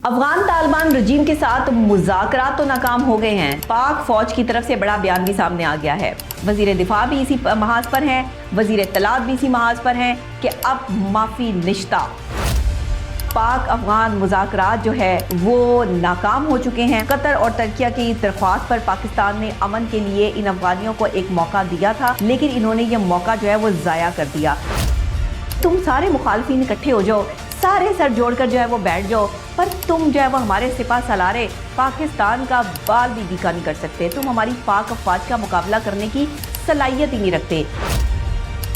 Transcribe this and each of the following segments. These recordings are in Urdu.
افغان طالبان رجیم کے ساتھ مذاکرات تو ناکام ہو گئے ہیں۔ پاک فوج کی طرف سے بڑا بیان بھی سامنے آ گیا ہے۔ وزیر دفاع بھی اسی محاذ پر ہیں، وزیر اطلاعات بھی اسی محاذ پر ہیں کہ اب معافی نشتہ۔ پاک افغان مذاکرات جو ہے وہ ناکام ہو چکے ہیں۔ قطر اور ترکیہ کی درخواست پر پاکستان نے امن کے لیے ان افغانیوں کو ایک موقع دیا تھا، لیکن انہوں نے یہ موقع جو ہے وہ ضائع کر دیا۔ تم سارے مخالفین اکٹھے ہو جاؤ، سارے سر جوڑ کر جو ہے وہ بیٹھ جاؤ، پر تم جو ہے وہ ہمارے سپاہ سالارے پاکستان کا بال بھی بیکا نہیں کر سکتے۔ تم ہماری پاک افواج کا مقابلہ کرنے کی صلاحیت ہی نہیں رکھتے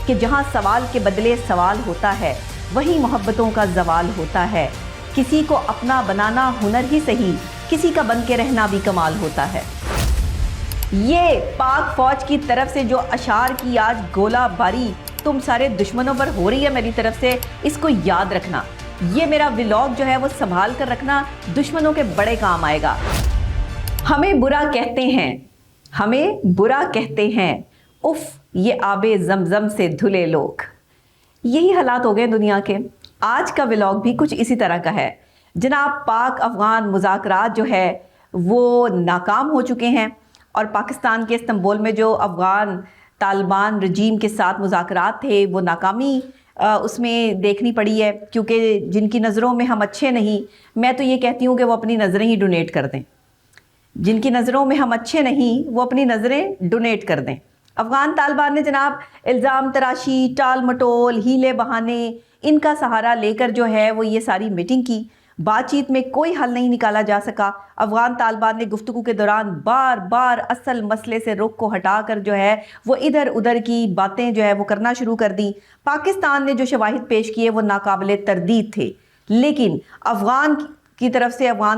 کہ جہاں سوال کے بدلے سوال ہوتا ہے وہی محبتوں کا زوال ہوتا ہے۔ کسی کو اپنا بنانا ہنر ہی صحیح، کسی کا بن کے رہنا بھی کمال ہوتا ہے۔ یہ پاک فوج کی طرف سے جو اشعار کی آج گولہ باری تم سارے دشمنوں پر ہو رہی ہے میری طرف سے، اس کو یاد رکھنا۔ یہ میرا ولاگ جو ہے وہ سنبھال کر رکھنا، دشمنوں کے بڑے کام آئے گا۔ ہمیں برا کہتے ہیں، ہمیں برا کہتے ہیں، اف یہ آب زمزم سے دھلے لوگ۔ یہی حالات ہو گئے دنیا کے۔ آج کا ولاگ بھی کچھ اسی طرح کا ہے۔ جناب پاک افغان مذاکرات جو ہے وہ ناکام ہو چکے ہیں، اور پاکستان کے استنبول میں جو افغان طالبان رجیم کے ساتھ مذاکرات تھے وہ ناکامی اس میں دیکھنی پڑی ہے، کیونکہ جن کی نظروں میں ہم اچھے نہیں، میں تو یہ کہتی ہوں کہ وہ اپنی نظریں ہی ڈونیٹ کر دیں۔ جن کی نظروں میں ہم اچھے نہیں وہ اپنی نظریں ڈونیٹ کر دیں۔ افغان طالبان نے جناب الزام تراشی، ٹال مٹول، ہیلے بہانے، ان کا سہارا لے کر جو ہے وہ یہ ساری میٹنگ کی۔ بات چیت میں کوئی حل نہیں نکالا جا سکا۔ افغان طالبان نے گفتگو کے دوران بار بار اصل مسئلے سے رخ کو ہٹا کر جو ہے وہ ادھر ادھر کی باتیں جو ہے وہ کرنا شروع کر دی۔ پاکستان نے جو شواہد پیش کیے وہ ناقابل تردید تھے، لیکن افغان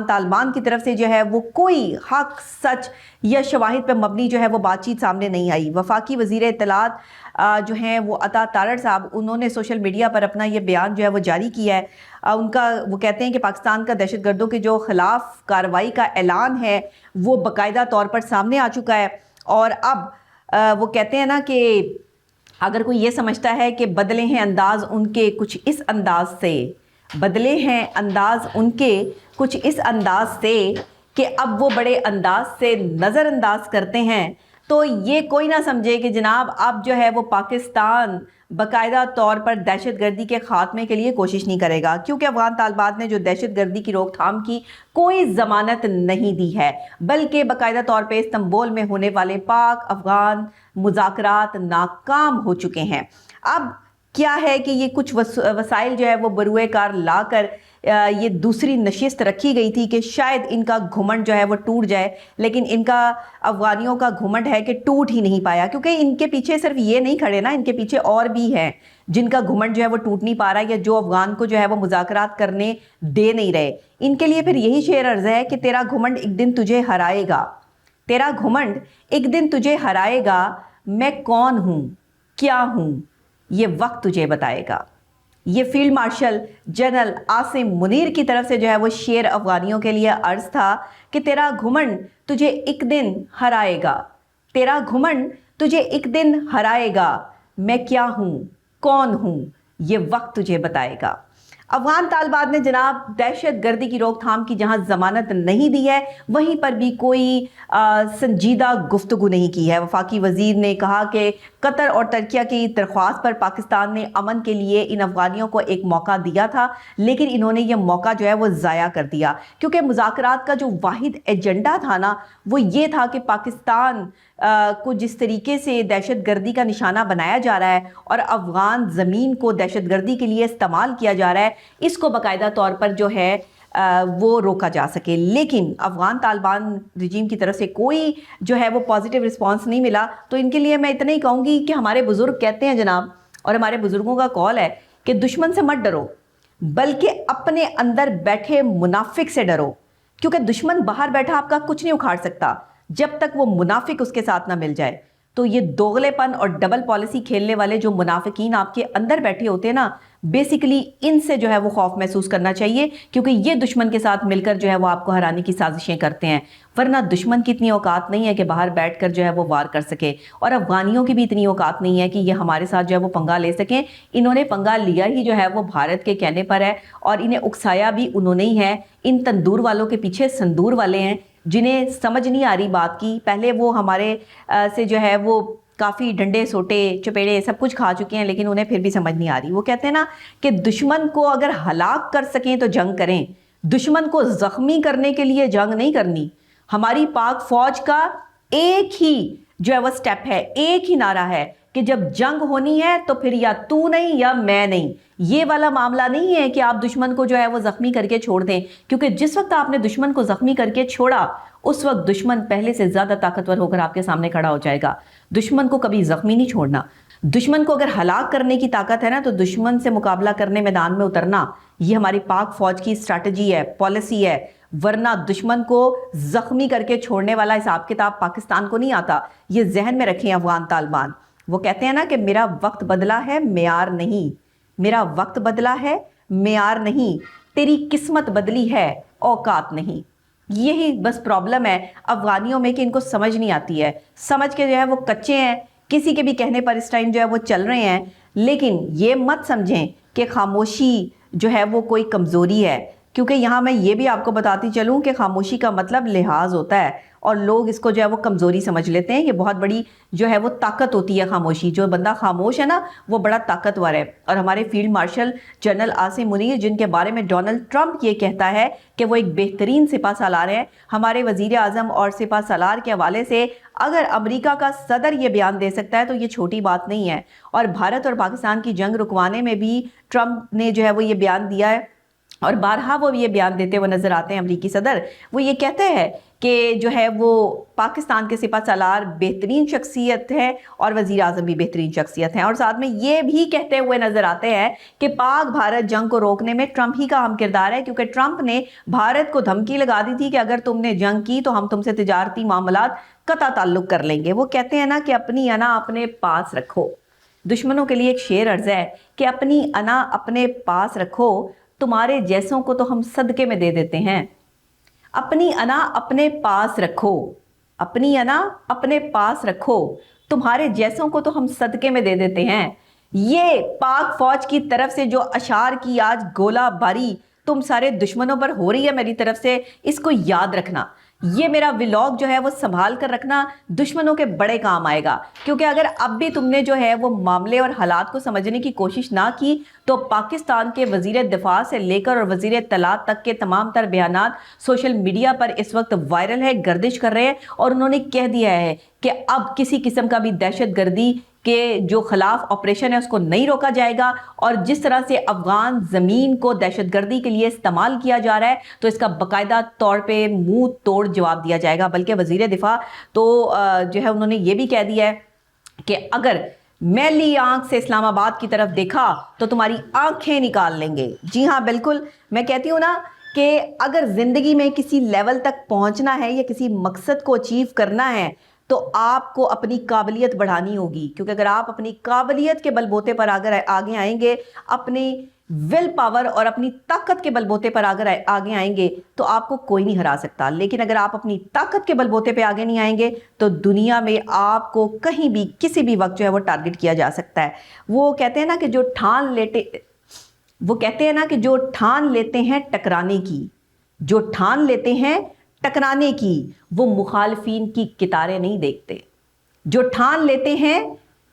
طالبان کی طرف سے جو ہے وہ کوئی حق، سچ یا شواہد پہ مبنی جو ہے وہ بات چیت سامنے نہیں آئی۔ وفاقی وزیر اطلاعات جو ہیں وہ عطا تارڑ صاحب، انہوں نے سوشل میڈیا پر اپنا یہ بیان جو ہے وہ جاری کیا ہے۔ وہ کہتے ہیں کہ پاکستان کا دہشت گردوں کے جو خلاف کارروائی کا اعلان ہے وہ باقاعدہ طور پر سامنے آ چکا ہے، اور اب وہ کہتے ہیں نا کہ اگر کوئی یہ سمجھتا ہے کہ بدلے ہیں انداز ان کے کچھ اس انداز سے، بدلے ہیں انداز ان کے کچھ اس انداز سے کہ اب وہ بڑے انداز سے نظر انداز کرتے ہیں، تو یہ کوئی نہ سمجھے کہ جناب اب جو ہے وہ پاکستان باقاعدہ طور پر دہشت گردی کے خاتمے کے لیے کوشش نہیں کرے گا، کیونکہ افغان طالبان نے جو دہشت گردی کی روک تھام کی کوئی ضمانت نہیں دی ہے، بلکہ باقاعدہ طور پہ استنبول میں ہونے والے پاک افغان مذاکرات ناکام ہو چکے ہیں۔ اب کیا ہے کہ یہ کچھ وسائل جو ہے وہ بروئے کار لا کر یہ دوسری نشست رکھی گئی تھی کہ شاید ان کا گھمنڈ جو ہے وہ ٹوٹ جائے، لیکن ان کا افغانیوں کا گھمنڈ ہے کہ ٹوٹ ہی نہیں پایا، کیونکہ ان کے پیچھے صرف یہ نہیں کھڑے نا، ان کے پیچھے اور بھی ہیں جن کا گھمنڈ جو ہے وہ ٹوٹ نہیں پا رہا، یا جو افغان کو جو ہے وہ مذاکرات کرنے دے نہیں رہے۔ ان کے لیے پھر یہی شعر عرض ہے کہ تیرا گھمنڈ ایک دن تجھے ہرائے گا، تیرا گھمنڈ ایک دن تجھے ہرائے گا، میں کون ہوں کیا ہوں یہ وقت تجھے بتائے گا۔ یہ field marshal general Asim Munir کی طرف سے جو ہے وہ شعر افغانیوں کے لیے عرض تھا کہ تیرا گھمنڈ تجھے ایک دن ہرائے گا، تیرا گھمنڈ تجھے ایک دن ہرائے گا، میں کیا ہوں کون ہوں یہ وقت تجھے بتائے گا۔ افغان طالبان نے جناب دہشت گردی کی روک تھام کی جہاں ضمانت نہیں دی ہے، وہیں پر بھی کوئی سنجیدہ گفتگو نہیں کی ہے۔ وفاقی وزیر نے کہا کہ قطر اور ترکیہ کی درخواست پر پاکستان نے امن کے لیے ان افغانیوں کو ایک موقع دیا تھا، لیکن انہوں نے یہ موقع جو ہے وہ ضائع کر دیا، کیونکہ مذاکرات کا جو واحد ایجنڈا تھا نا وہ یہ تھا کہ پاکستان کو جس طریقے سے دہشت گردی کا نشانہ بنایا جا رہا ہے اور افغان زمین کو دہشت گردی کے لیے استعمال کیا جا رہا ہے، اس کو باقاعدہ طور پر جو ہے وہ روکا جا سکے۔ لیکن افغان طالبان رجیم کی طرف سے کوئی جو ہے وہ پازیٹیو رسپانس نہیں ملا، تو ان کے لیے میں اتنا ہی کہوں گی کہ ہمارے بزرگ کہتے ہیں جناب، اور ہمارے بزرگوں کا قول ہے کہ دشمن سے مت ڈرو بلکہ اپنے اندر بیٹھے منافق سے ڈرو، کیونکہ دشمن باہر بیٹھا آپ کا کچھ نہیں اکھاڑ سکتا جب تک وہ منافق اس کے ساتھ نہ مل جائے۔ تو یہ دوغلے پن اور ڈبل پالیسی کھیلنے والے جو منافقین آپ کے اندر بیٹھے ہوتے ہیں نا، بیسیکلی ان سے جو ہے وہ خوف محسوس کرنا چاہیے، کیونکہ یہ دشمن کے ساتھ مل کر جو ہے وہ آپ کو ہرانے کی سازشیں کرتے ہیں، ورنہ دشمن کی اتنی اوقات نہیں ہے کہ باہر بیٹھ کر جو ہے وہ وار کر سکے، اور افغانیوں کی بھی اتنی اوقات نہیں ہے کہ یہ ہمارے ساتھ جو ہے وہ پنگا لے سکیں۔ انہوں نے پنگا لیا ہی جو ہے وہ بھارت کے کہنے پر ہے، اور انہیں اکسایا بھی انہوں نے ہی ہے۔ ان تندور والوں کے پیچھے سندور والے ہیں جنہیں سمجھ نہیں آ رہی بات کی۔ پہلے وہ ہمارے سے جو ہے وہ کافی ڈنڈے سوٹے چپیڑے سب کچھ کھا چکے ہیں، لیکن انہیں پھر بھی سمجھ نہیں آ رہی۔ وہ کہتے ہیں نا کہ دشمن کو اگر ہلاک کر سکیں تو جنگ کریں، دشمن کو زخمی کرنے کے لیے جنگ نہیں کرنی۔ ہماری پاک فوج کا ایک ہی جو ہے وہ سٹیپ ہے، ایک ہی نعرہ ہے کہ جب جنگ ہونی ہے تو پھر یا تو نہیں یا میں نہیں۔ یہ والا معاملہ نہیں ہے کہ آپ دشمن کو جو ہے وہ زخمی کر کے چھوڑ دیں، کیونکہ جس وقت آپ نے دشمن کو زخمی کر کے چھوڑا اس وقت دشمن پہلے سے زیادہ طاقتور ہو کر آپ کے سامنے کھڑا ہو جائے گا۔ دشمن کو کبھی زخمی نہیں چھوڑنا۔ دشمن کو اگر ہلاک کرنے کی طاقت ہے نا تو دشمن سے مقابلہ کرنے میدان میں اترنا، یہ ہماری پاک فوج کی اسٹریٹجی ہے، پالیسی ہے، ورنہ دشمن کو زخمی کر کے چھوڑنے والا حساب کتاب پاکستان کو نہیں آتا۔ یہ ذہن میں رکھیں افغان طالبان۔ وہ کہتے ہیں نا کہ میرا وقت بدلا ہے معیار نہیں، میرا وقت بدلا ہے معیار نہیں، تیری قسمت بدلی ہے اوقات نہیں۔ یہی بس پرابلم ہے افغانیوں میں کہ ان کو سمجھ نہیں آتی ہے، سمجھ کے جو ہے وہ کچے ہیں، کسی کے بھی کہنے پر اس ٹائم جو ہے وہ چل رہے ہیں۔ لیکن یہ مت سمجھیں کہ خاموشی جو ہے وہ کوئی کمزوری ہے، کیونکہ یہاں میں یہ بھی آپ کو بتاتی چلوں کہ خاموشی کا مطلب لحاظ ہوتا ہے، اور لوگ اس کو جو ہے وہ کمزوری سمجھ لیتے ہیں۔ یہ بہت بڑی جو ہے وہ طاقت ہوتی ہے خاموشی۔ جو بندہ خاموش ہے نا وہ بڑا طاقتور ہے۔ اور ہمارے field marshal general Asim Munir, جن کے بارے میں ڈونلڈ ٹرمپ یہ کہتا ہے کہ وہ ایک بہترین سپہ سالار ہیں، ہمارے وزیر اعظم اور سپہ سالار کے حوالے سے اگر امریکہ کا صدر یہ بیان دے سکتا ہے تو یہ چھوٹی بات نہیں ہے۔ اور بھارت اور پاکستان کی جنگ رکوانے میں بھی ٹرمپ نے جو ہے وہ یہ بیان دیا ہے، اور بارہا وہ یہ بیان دیتے ہوئے نظر آتے ہیں امریکی صدر۔ وہ یہ کہتے ہیں کہ جو ہے وہ پاکستان کے سپہ سالار بہترین شخصیت ہے اور وزیر اعظم بھی بہترین شخصیت ہیں، اور ساتھ میں یہ بھی کہتے ہوئے نظر آتے ہیں کہ پاک بھارت جنگ کو روکنے میں ٹرمپ ہی کا اہم کردار ہے، کیونکہ ٹرمپ نے بھارت کو دھمکی لگا دی تھی کہ اگر تم نے جنگ کی تو ہم تم سے تجارتی معاملات قطع تعلق کر لیں گے۔ وہ کہتے ہیں نا کہ اپنی انا اپنے پاس رکھو۔ دشمنوں کے لیے ایک شعر عرض ہے کہ اپنی انا اپنے پاس رکھو، تمہارے جیسوں کو تو ہم صدقے میں دے دیتے ہیں۔ اپنی انا اپنے پاس رکھو، اپنی انا اپنے پاس رکھو، تمہارے جیسوں کو تو ہم صدقے میں دے دیتے ہیں۔ یہ پاک فوج کی طرف سے جو اشعار کی آج گولہ باری تم سارے دشمنوں پر ہو رہی ہے میری طرف سے، اس کو یاد رکھنا۔ یہ میرا ولاگ جو ہے وہ سنبھال کر رکھنا، دشمنوں کے بڑے کام آئے گا، کیونکہ اگر اب بھی تم نے جو ہے وہ معاملے اور حالات کو سمجھنے کی کوشش نہ کی تو پاکستان کے وزیر دفاع سے لے کر اور وزیر اطلاعات تک کے تمام تر بیانات سوشل میڈیا پر اس وقت وائرل ہے، گردش کر رہے ہیں، اور انہوں نے کہہ دیا ہے کہ اب کسی قسم کا بھی دہشت گردی کے جو خلاف آپریشن ہے اس کو نہیں روکا جائے گا، اور جس طرح سے افغان زمین کو دہشت گردی کے لیے استعمال کیا جا رہا ہے تو اس کا باقاعدہ طور پہ منہ توڑ جواب دیا جائے گا۔ بلکہ وزیر دفاع تو جو ہے انہوں نے یہ بھی کہہ دیا ہے کہ اگر میلی آنکھ سے اسلام آباد کی طرف دیکھا تو تمہاری آنکھیں نکال لیں گے۔ جی ہاں بالکل، میں کہتی ہوں نا کہ اگر زندگی میں کسی لیول تک پہنچنا ہے یا کسی مقصد کو اچیو کرنا ہے تو آپ کو اپنی قابلیت بڑھانی ہوگی، کیونکہ اگر آپ اپنی قابلیت کے بل بوتے پر آگے آئیں گے، اپنی ول پاور اور اپنی طاقت کے بل بوتے پر آگے آئیں گے تو آپ کو کوئی نہیں ہرا سکتا۔ لیکن اگر آپ اپنی طاقت کے بل بوتے پہ آگے نہیں آئیں گے تو دنیا میں آپ کو کہیں بھی کسی بھی وقت جو ہے وہ ٹارگٹ کیا جا سکتا ہے۔ وہ کہتے ہیں نا کہ جو ٹھان لیتے ہیں ٹکرانے کی، جو ٹھان لیتے ہیں ٹکرانے کی، وہ مخالفین کی کتاریں نہیں دیکھتے۔ جو ٹھان لیتے ہیں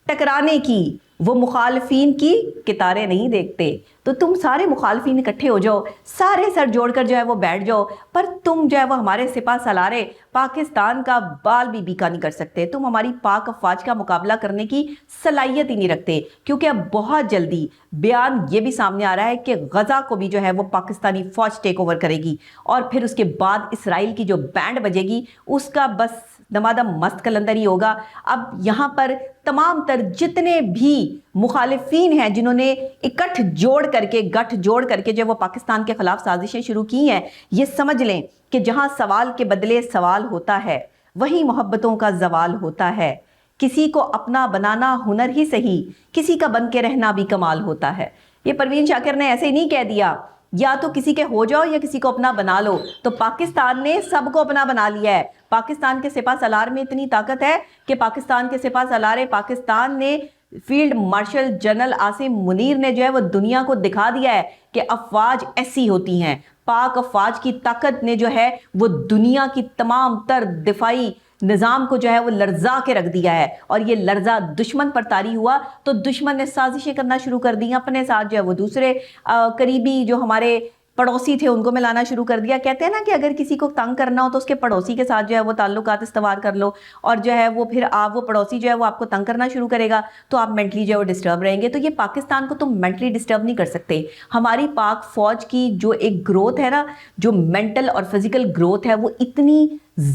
ٹکرانے کی، وہ مخالفین کی کتاریں نہیں دیکھتے۔ تو تم سارے مخالفین اکٹھے ہو جاؤ، سارے سر جوڑ کر جو ہے وہ بیٹھ جاؤ، پر تم جو ہے وہ ہمارے سپہ سالارے پاکستان کا بال بھی بیکا نہیں کر سکتے، تم ہماری پاک افواج کا مقابلہ کرنے کی صلاحیت ہی نہیں رکھتے، کیونکہ اب بہت جلدی بیان یہ بھی سامنے آ رہا ہے کہ غزہ کو بھی جو ہے وہ پاکستانی فوج ٹیک اوور کرے گی، اور پھر اس کے بعد اسرائیل کی جو بینڈ بجے گی اس کا بس دمادم مست کلندر ہی ہوگا۔ اب یہاں پر تمام تر جتنے بھی مخالفین ہیں جنہوں نے گٹھ جوڑ کر کے جو وہ پاکستان کے خلاف سازشیں شروع کی ہیں، یہ سمجھ لیں کہ جہاں سوال کے بدلے سوال ہوتا ہے وہیں محبتوں کا زوال ہوتا ہے۔ کسی کو اپنا بنانا ہنر ہی صحیح، کسی کا بن کے رہنا بھی کمال ہوتا ہے۔ یہ پروین شاکر نے ایسے ہی نہیں کہہ دیا یا تو کسی کے ہو جاؤ یا کسی کو اپنا بنا لو. تو پاکستان نے سب کو اپنا بنا لیا ہے. پاکستان کے سپہ سالار میں اتنی طاقت ہے کہ پاکستان کے سپہ سالار پاکستان نے field marshal general Asim Munir نے جو ہے وہ دنیا کو دکھا دیا ہے کہ افواج ایسی ہوتی ہیں. پاک افواج کی طاقت نے جو ہے وہ دنیا کی تمام تر دفاعی نظام کو جو ہے وہ لرزا کے رکھ دیا ہے. اور یہ لرزا دشمن پر طاری ہوا تو دشمن نے سازشیں کرنا شروع کر دی. اپنے ساتھ جو ہے وہ دوسرے قریبی جو ہمارے پڑوسی تھے ان کو ملانا شروع کر دیا. کہتے ہیں نا کہ اگر کسی کو تنگ کرنا ہو تو اس کے پڑوسی کے ساتھ جو ہے وہ تعلقات استوار کر لو, اور جو ہے وہ پھر آپ وہ پڑوسی جو ہے وہ آپ کو تنگ کرنا شروع کرے گا تو آپ مینٹلی جو ہے وہ ڈسٹرب رہیں گے. تو یہ پاکستان کو تم مینٹلی ڈسٹرب نہیں کر سکتے. ہماری پاک فوج کی جو ایک گروتھ ہے نا, جو مینٹل اور فزیکل گروتھ ہے وہ اتنی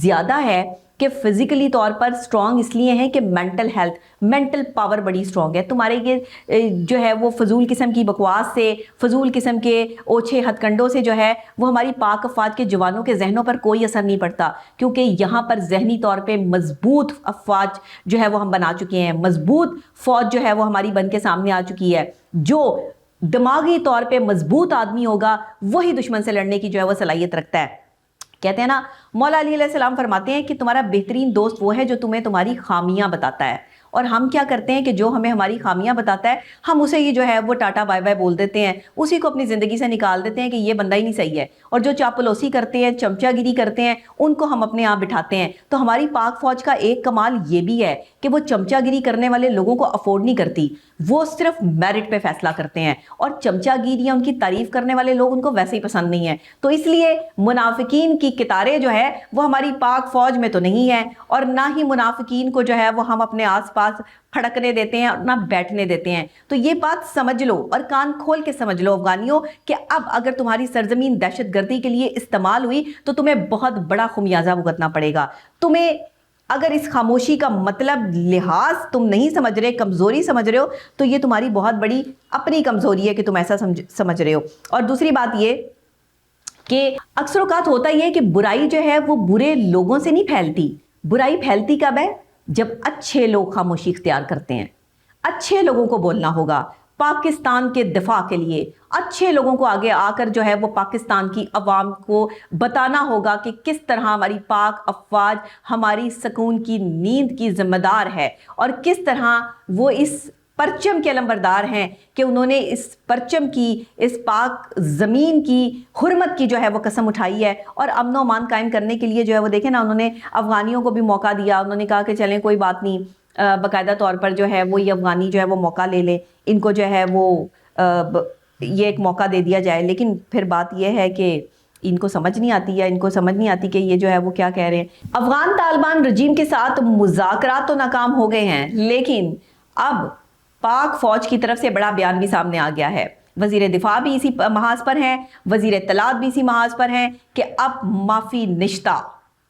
زیادہ ہے کہ فزیکلی طور پر سٹرونگ اس لیے ہیں کہ مینٹل ہیلتھ, مینٹل پاور بڑی سٹرونگ ہے. تمہارے یہ جو ہے وہ فضول قسم کی بکواس سے, فضول قسم کے اوچھے ہتھ کنڈوں سے جو ہے وہ ہماری پاک افواج کے جوانوں کے ذہنوں پر کوئی اثر نہیں پڑتا, کیونکہ یہاں پر ذہنی طور پہ مضبوط افواج جو ہے وہ ہم بنا چکے ہیں. مضبوط فوج جو ہے وہ ہماری بن کے سامنے آ چکی ہے. جو دماغی طور پہ مضبوط آدمی ہوگا وہی دشمن سے لڑنے کی جو ہے وہ صلاحیت رکھتا ہے. کہتے ہیں نا, مولا علی علیہ السلام فرماتے ہیں کہ تمہارا بہترین دوست وہ ہے جو تمہیں تمہاری خامیاں بتاتا ہے. اور ہم کیا کرتے ہیں کہ جو ہمیں ہماری خامیاں بتاتا ہے ہم اسے یہ جو ہے وہ ٹاٹا بائی بائی بول دیتے ہیں, اسی کو اپنی زندگی سے نکال دیتے ہیں کہ یہ بندہ ہی نہیں صحیح ہے. اور جو چاپلوسی کرتے ہیں, چمچا گیری کرتے ہیں, ان کو ہم اپنے آپ بٹھاتے ہیں. تو ہماری پاک فوج کا ایک کمال یہ بھی ہے کہ وہ چمچا گیری کرنے والے لوگوں کو افورڈ نہیں کرتی. وہ صرف میرٹ پہ فیصلہ کرتے ہیں, اور چمچا گیری یا ان کی تعریف کرنے والے لوگ ان کو ویسے ہی پسند نہیں ہیں. تو اس لیے منافقین کی قطاریں جو ہے وہ ہماری پاک فوج میں تو نہیں ہیں, اور نہ ہی منافقین کو جو ہے وہ ہم اپنے آس پاس پھڑکنے دیتے ہیں اور نہ بیٹھنے دیتے ہیں. تو یہ بات سمجھ لو اور کان کھول کے سمجھ لو افغانیوں کہ اب اگر تمہاری سرزمین دہشت گردی کے لیے استعمال ہوئی تو تمہیں بہت بڑا خمیازہ بھگتنا پڑے گا. تمہیں اگر اس خاموشی کا مطلب لحاظ تم نہیں سمجھ رہے, کمزوری سمجھ رہے ہو, تو یہ تمہاری بہت بڑی اپنی کمزوری ہے کہ تم ایسا سمجھ رہے ہو. اور دوسری بات یہ کہ اکثر اوقات ہوتا یہ ہے کہ برائی جو ہے وہ برے لوگوں سے نہیں پھیلتی. برائی پھیلتی کب ہے؟ جب اچھے لوگ خاموشی اختیار کرتے ہیں. اچھے لوگوں کو بولنا ہوگا پاکستان کے دفاع کے لیے. اچھے لوگوں کو آگے آ کر جو ہے وہ پاکستان کی عوام کو بتانا ہوگا کہ کس طرح ہماری پاک افواج ہماری سکون کی نیند کی ذمہ دار ہے, اور کس طرح وہ اس پرچم کے علمبردار ہیں کہ انہوں نے اس پرچم کی, اس پاک زمین کی حرمت کی جو ہے وہ قسم اٹھائی ہے. اور امن و امان قائم کرنے کے لیے جو ہے وہ دیکھیں نا, انہوں نے افغانیوں کو بھی موقع دیا. انہوں نے کہا کہ چلیں کوئی بات نہیں, باقاعدہ طور پر جو ہے وہ یہ افغانی جو ہے وہ موقع لے لے, ان کو جو ہے وہ یہ ایک موقع دے دیا جائے. لیکن پھر بات یہ ہے کہ ان کو سمجھ نہیں آتی ہے, ان کو سمجھ نہیں آتی کہ یہ جو ہے وہ کیا کہہ رہے ہیں. افغان طالبان رجیم کے ساتھ مذاکرات تو ناکام ہو گئے ہیں, لیکن اب پاک فوج کی طرف سے بڑا بیان بھی سامنے آ گیا ہے. وزیر دفاع بھی اسی محاذ پر ہیں, وزیر اطلاعات بھی اسی محاذ پر ہیں کہ اب معافی نشتہ,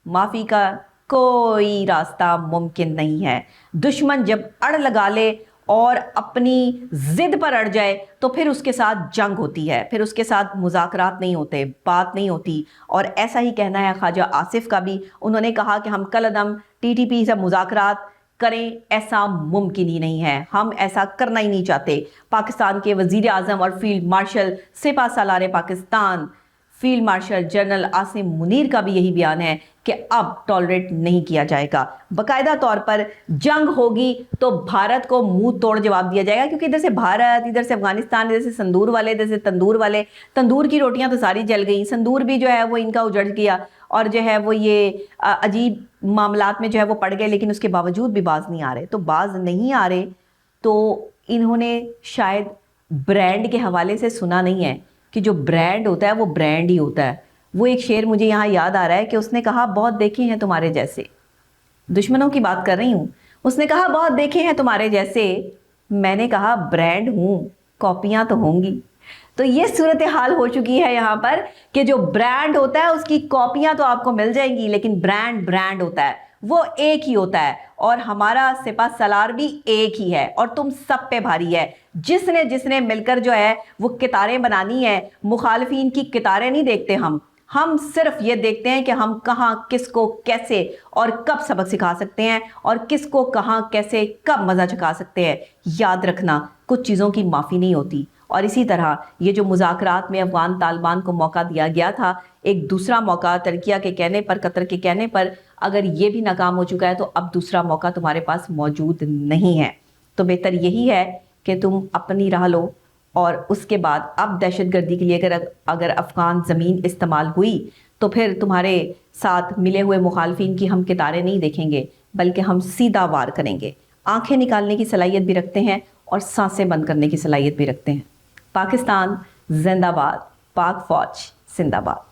معافی کا کوئی راستہ ممکن نہیں ہے. دشمن جب اڑ لگا لے اور اپنی ضد پر اڑ جائے تو پھر اس کے ساتھ جنگ ہوتی ہے, پھر اس کے ساتھ مذاکرات نہیں ہوتے, بات نہیں ہوتی. اور ایسا ہی کہنا ہے خواجہ آصف کا بھی. انہوں نے کہا کہ ہم کل عدم ٹی ٹی پی سے مذاکرات کریں, ایسا ممکن ہی نہیں ہے, ہم ایسا کرنا ہی نہیں چاہتے. پاکستان کے وزیر اعظم اور فیلڈ مارشل سپہ سالار Pakistan field marshal general Asim Munir کا بھی یہی بیان ہے کہ اب ٹالریٹ نہیں کیا جائے گا. باقاعدہ طور پر جنگ ہوگی تو بھارت کو منہ توڑ جواب دیا جائے گا, کیونکہ ادھر سے بھارت, ادھر سے افغانستان, ادھر سے سندور والے, ادھر سے تندور والے. تندور کی روٹیاں تو ساری جل گئیں, سندور بھی جو ہے وہ ان کا اجڑ گیا, اور جو ہے وہ یہ عجیب معاملات میں جو ہے وہ پڑ گئے. لیکن اس کے باوجود بھی باز نہیں آ رہے. تو باز نہیں آ رہے تو انہوں نے شاید برانڈ کے حوالے سے سنا نہیں ہے کہ جو برانڈ ہوتا ہے وہ برانڈ ہی ہوتا ہے. وہ ایک شعر مجھے یہاں یاد آ رہا ہے کہ اس نے کہا بہت دیکھے ہیں تمہارے جیسے, دشمنوں کی بات کر رہی ہوں, اس نے کہا بہت دیکھے ہیں تمہارے جیسے, میں نے کہا برانڈ ہوں, کاپیاں تو ہوں گی. تو یہ صورتحال ہو چکی ہے یہاں پر کہ جو برانڈ ہوتا ہے اس کی کاپیاں تو آپ کو مل جائیں گی, لیکن برانڈ ہوتا ہے, وہ ایک ہی ہوتا ہے. اور ہمارا سپہ سالار بھی ایک ہی ہے, اور تم سب پہ بھاری ہے. جس نے مل کر جو ہے وہ قطاریں بنانی ہے, مخالفین کی قطاریں نہیں دیکھتے ہم صرف یہ دیکھتے ہیں کہ ہم کہاں, کس کو, کیسے اور کب سبق سکھا سکتے ہیں, اور کس کو کہاں, کیسے, کب مزہ چکھا سکتے ہیں. یاد رکھنا کچھ چیزوں کی معافی نہیں ہوتی, اور اسی طرح یہ جو مذاکرات میں افغان طالبان کو موقع دیا گیا تھا، ایک دوسرا موقع ترکیہ کے کہنے پر، قطر کے کہنے پر، اگر یہ بھی ناکام ہو چکا ہے تو اب دوسرا موقع تمہارے پاس موجود نہیں ہے۔ تو بہتر یہی ہے کہ تم اپنی راہ لو، اور اس کے بعد اب دہشت گردی کے لیے اگر افغان زمین استعمال ہوئی تو پھر تمہارے ساتھ ملے ہوئے مخالفین کی ہم کتاریں نہیں دیکھیں گے، بلکہ ہم سیدھا وار کریں گے۔ آنکھیں نکالنے کی صلاحیت بھی رکھتے ہیں اور سانسیں بند کرنے کی صلاحیت بھی رکھتے ہیں۔ پاکستان زندہ باد، پاک فوج زندہ باد۔